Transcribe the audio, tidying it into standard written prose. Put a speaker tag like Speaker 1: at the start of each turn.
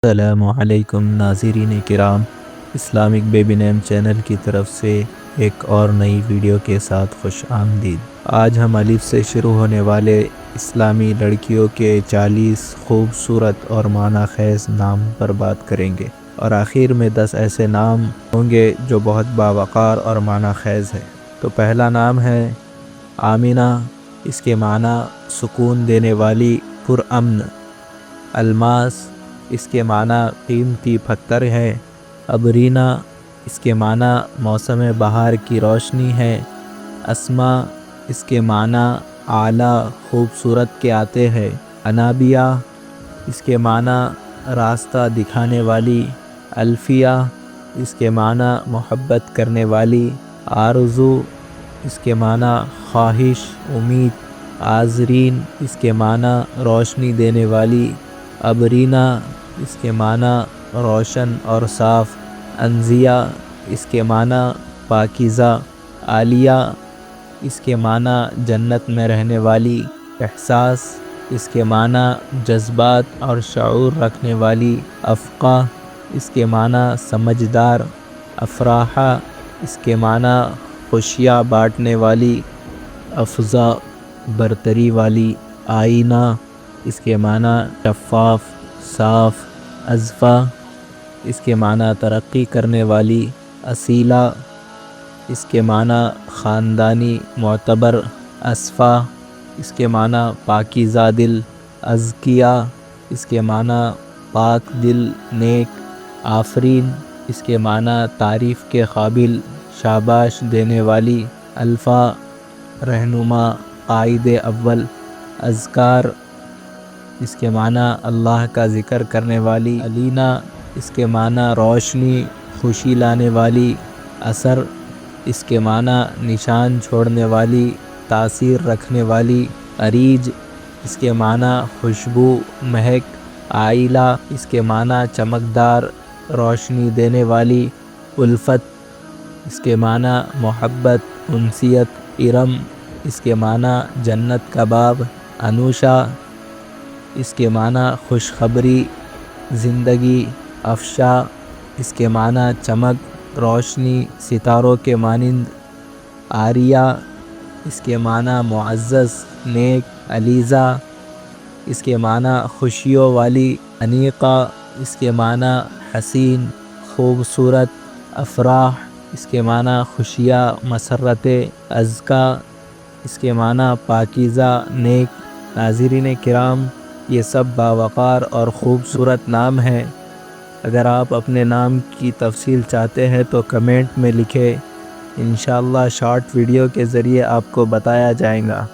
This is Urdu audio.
Speaker 1: السلام علیکم ناظرین کرام، اسلامک بیبی نیم چینل کی طرف سے ایک اور نئی ویڈیو کے ساتھ خوش آمدید۔ آج ہم الف سے شروع ہونے والے اسلامی لڑکیوں کے 40 خوبصورت اور معنی خیز نام پر بات کریں گے، اور آخر میں 10 ایسے نام ہوں گے جو بہت باوقار اور معنی خیز ہے۔ تو پہلا نام ہے آمینہ، اس کے معنی سکون دینے والی، پرامن۔ الماس، اس کے معنی قیمتی پتھر ہے۔ ابرینا، اس کے معنی موسم بہار کی روشنی ہے۔ اسما، اس کے معنی اعلیٰ خوبصورت کے آتے ہیں۔ انابیہ، اس کے معنی راستہ دکھانے والی۔ الفیہ، اس کے معنی محبت کرنے والی۔ آرزو، اس کے معنی خواہش، امید۔ آذرین، اس کے معنی روشنی دینے والی۔ ابرینا، اس کے معنی روشن اور صاف۔ انزیہ، اس کے معنی پاکیزہ۔ عالیہ، اس کے معنی جنت میں رہنے والی۔ احساس، اس کے معنی جذبات اور شعور رکھنے والی۔ افقہ، اس کے معنی سمجھدار۔ افراحہ، اس کے معنی خوشیاں بانٹنے والی۔ افضا، برتری والی۔ آئینہ، اس کے معنی شفاف، صاف۔ ازفا، اس کے معنی ترقی کرنے والی۔ اصیلہ، اس کے معنی خاندانی، معتبر۔ اصفا، اس کے معنی پاکیزہ دل۔ ازکیہ، اس کے معنی پاک دل، نیک۔ آفرین، اس کے معنی تعریف کے قابل، شاباش دینے والی۔ الفا، رہنما، قائد اول۔ اذکار، اس کے معنی اللہ کا ذکر کرنے والی۔ الینا، اس کے معنی روشنی، خوشی لانے والی۔ اثر، اس کے معنی نشان چھوڑنے والی، تاثیر رکھنے والی۔ اریج، اس کے معنی خوشبو، مہک۔ عائلہ، اس کے معنی چمکدار، روشنی دینے والی۔ الفت، اس کے معنی محبت، انسیت۔ ارم، اس کے معنی جنت کا باب۔ انوشا، اس کے معنی خوشخبری، زندگی۔ افشا، اس کے معنی چمک، روشنی، ستاروں کے مانند۔ آریہ، اس کے معنی معزز، نیک۔ علیزہ، اس کے معنی خوشیوں والی۔ انیقہ، اس کے معنی حسین، خوبصورت۔ افراح، اس کے معنی خوشیاں، مسرتیں۔ ازکا، اس کے معنی پاکیزہ، نیک۔ ناظرین کرام، یہ سب باوقار اور خوبصورت نام ہیں۔ اگر آپ اپنے نام کی تفصیل چاہتے ہیں تو کمنٹ میں لکھیں، انشاءاللہ شارٹ ویڈیو کے ذریعے آپ کو بتایا جائے گا۔